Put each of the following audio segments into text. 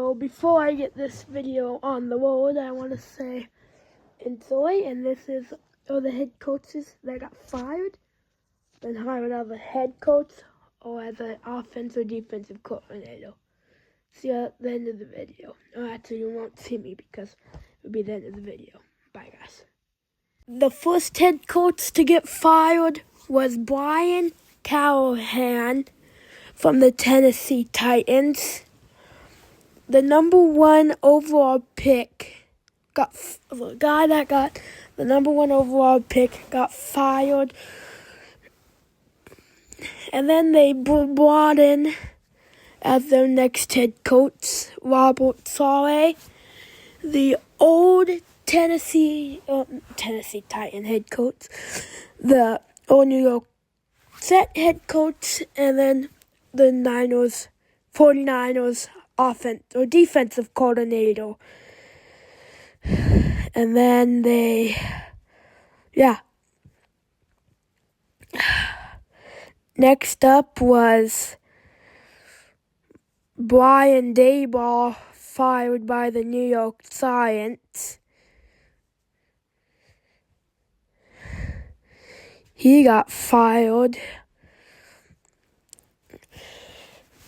So before I get this video on the road, I want to say enjoy, and this is all the head coaches that got fired, been hired as a head coach or as an offense or defensive coordinator. See you at the end of the video. Or actually, you won't see me because it'll be the end of the video. Bye, guys. The first head coach to get fired was Brian Callahan from the Tennessee Titans. The number one overall pick the guy that got the number one overall pick got fired. And then they brought in as their next head coach, Robert Saleh, the old Tennessee Titan head coach, the old New York Jet head coach, and then the 49ers offense or defensive coordinator. And then next up was Brian Daboll, fired by the New York Giants. He got fired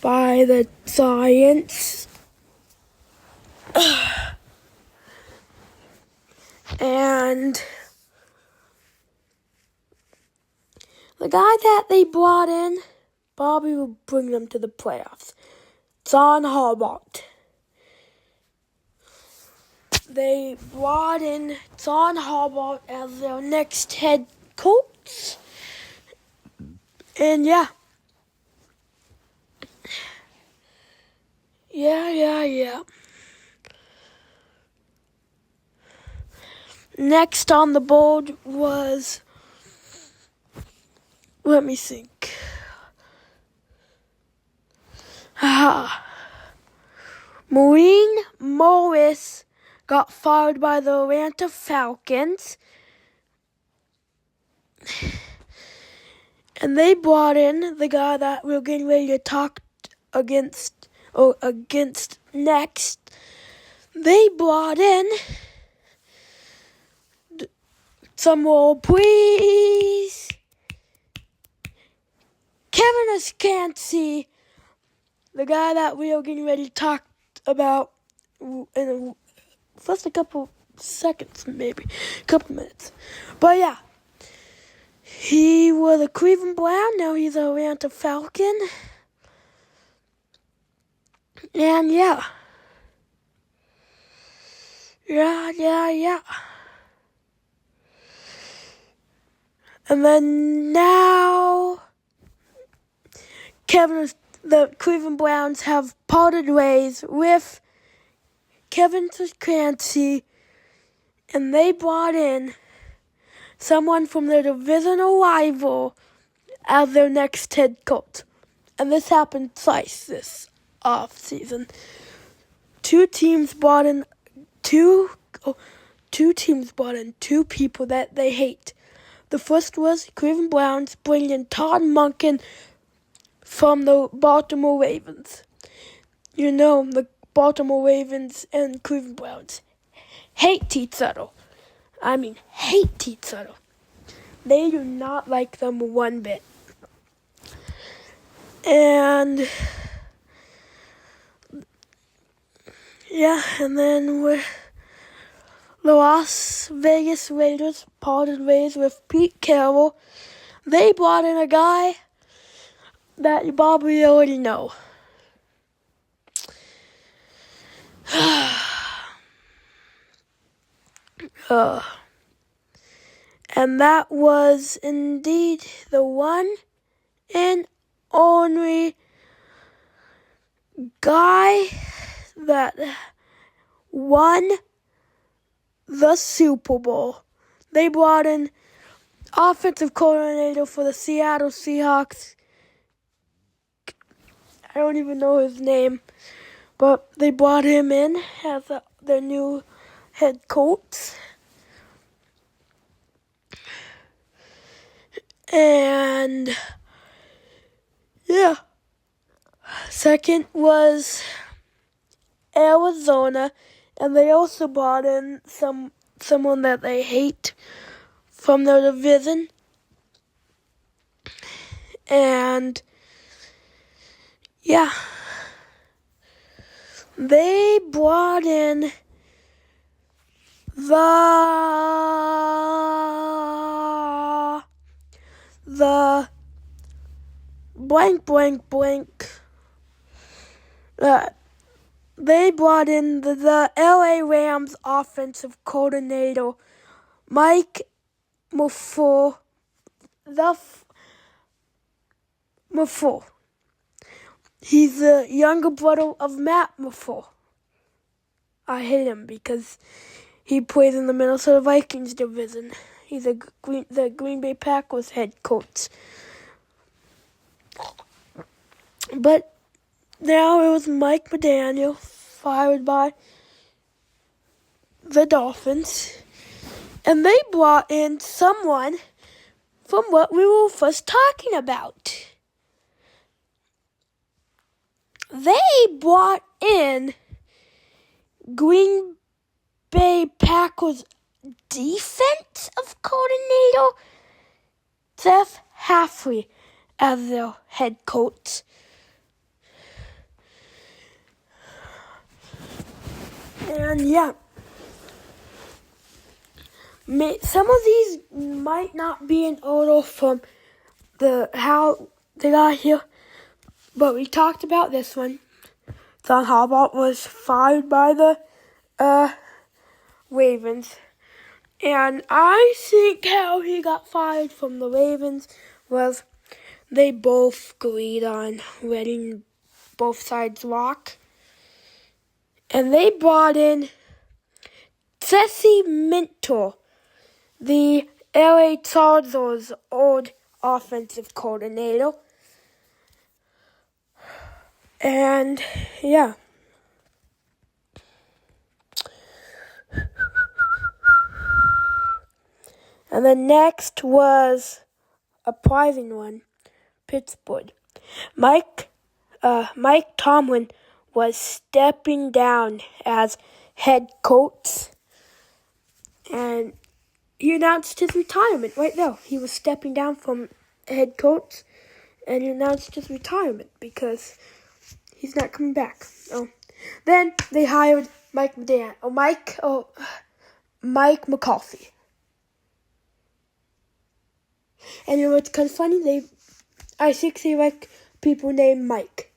by the Giants. And the guy that they brought in probably will bring them to the playoffs. John Harbaugh. They brought in John Harbaugh as their next head coach. And yeah. Next on the board was, let me think. Maureen Morris got fired by the Atlanta Falcons. And they brought in the guy that we're getting ready to talk against next. They brought in, some more please, Kevin Stefanski, the guy that we are getting ready to talk about in just a couple seconds, maybe a couple minutes. But yeah, he was a Cleveland Brown, now he's a Atlanta Falcon. And yeah. And then now, the Cleveland Browns have parted ways with Kevin Stefanski, and they brought in someone from their divisional rival as their next head coach. And this happened twice this off-season. Two teams brought in two people that they hate. The first was Cleveland Browns bringing in Todd Monken from the Baltimore Ravens. You know, the Baltimore Ravens and Cleveland Browns hate each other. They do not like them one bit. And and then the Las Vegas Raiders parted ways with Pete Carroll. They brought in a guy that you probably already know. And that was indeed the one and only guy that won the Super Bowl. They brought in offensive coordinator for the Seattle Seahawks. I don't even know his name, but they brought him in as their new head coach. And second was Arizona, and they also brought in someone that they hate from their division. And yeah, they brought in the blank. They brought in the LA Rams offensive coordinator, Mike Muffo. Muffo. He's the younger brother of Matt Muffo. I hate him because he plays in the Minnesota Vikings division. He's the Green Bay Packers head coach. But now it was Mike McDaniel, fired by the Dolphins. And they brought in someone from what we were first talking about. They brought in Green Bay Packers defensive coordinator Jeff Hafley as their head coach. And yeah, some of these might not be in order from how they got here, but we talked about this one. John Harbaugh was fired by the Ravens. And I think how he got fired from the Ravens was they both agreed on letting both sides walk. And they brought in Jesse Minter, the LA Chargers' old offensive coordinator. And yeah. And the next was a surprising one, Pittsburgh. Mike Tomlin was stepping down as head coach, and he announced his retirement right there. He was stepping down from head coach, and he announced his retirement because he's not coming back. Then they hired Mike McCarthy. And you know what's kind of funny? I think they like people named Mike.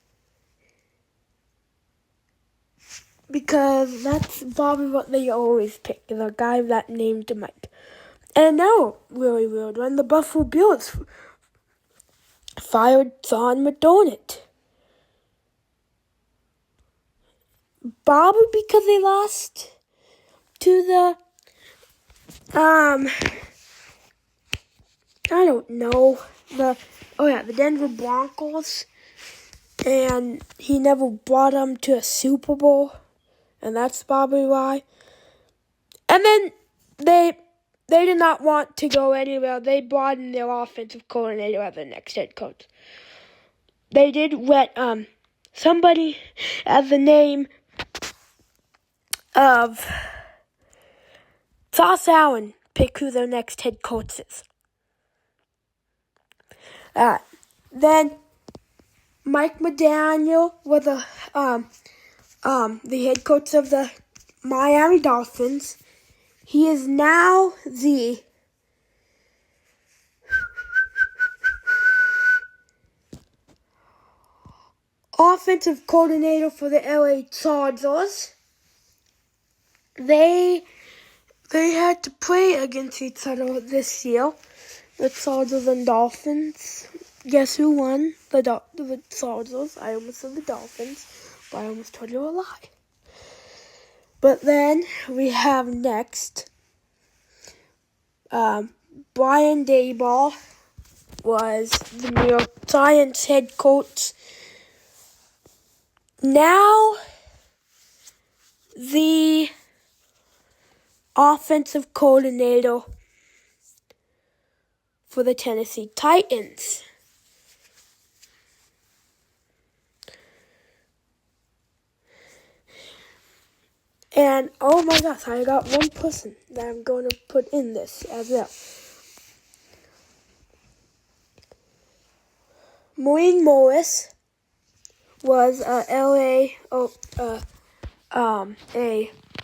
Because that's probably what they always pick, the guy that named Mike. And now, really weird one, the Buffalo Bills fired John McDermott. Probably because they lost to the, I don't know, the Denver Broncos. And he never brought them to a Super Bowl. And that's probably why. And then they did not want to go anywhere. They brought in their offensive coordinator as their next head coach. They did let somebody as the name of Josh Allen pick who their next head coach is. Then Mike McDaniel was the head coach of the Miami Dolphins. He is now the offensive coordinator for the LA Chargers. They had to play against each other this year, the Chargers and Dolphins. Guess who won? The Chargers. I almost said the Dolphins, but I almost told you a lie. But then we have next, Brian Daboll was the New York Giants head coach. Now the offensive coordinator for the Tennessee Titans. And oh my gosh, I got one person that I'm going to put in this as well. Maureen Morris was a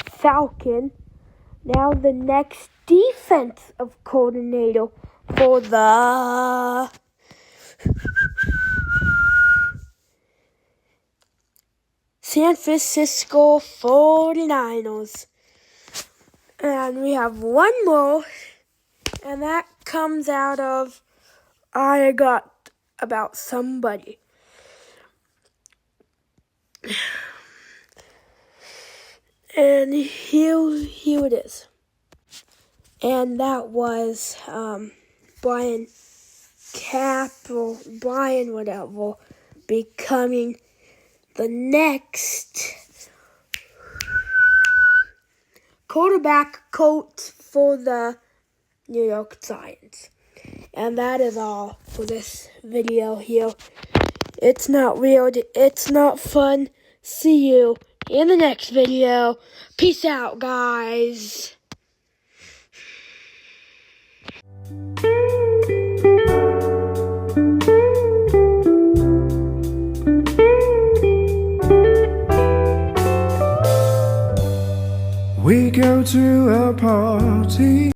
Falcon. Now the next defensive coordinator for the San Francisco 49ers. And we have one more, and that comes out of I got about somebody. And here it is. And that was Brian whatever, becoming the next quarterback coach for the New York Giants. And that is all for this video here. It's not weird. It's not fun. See you in the next video. Peace out, guys. We go to a party.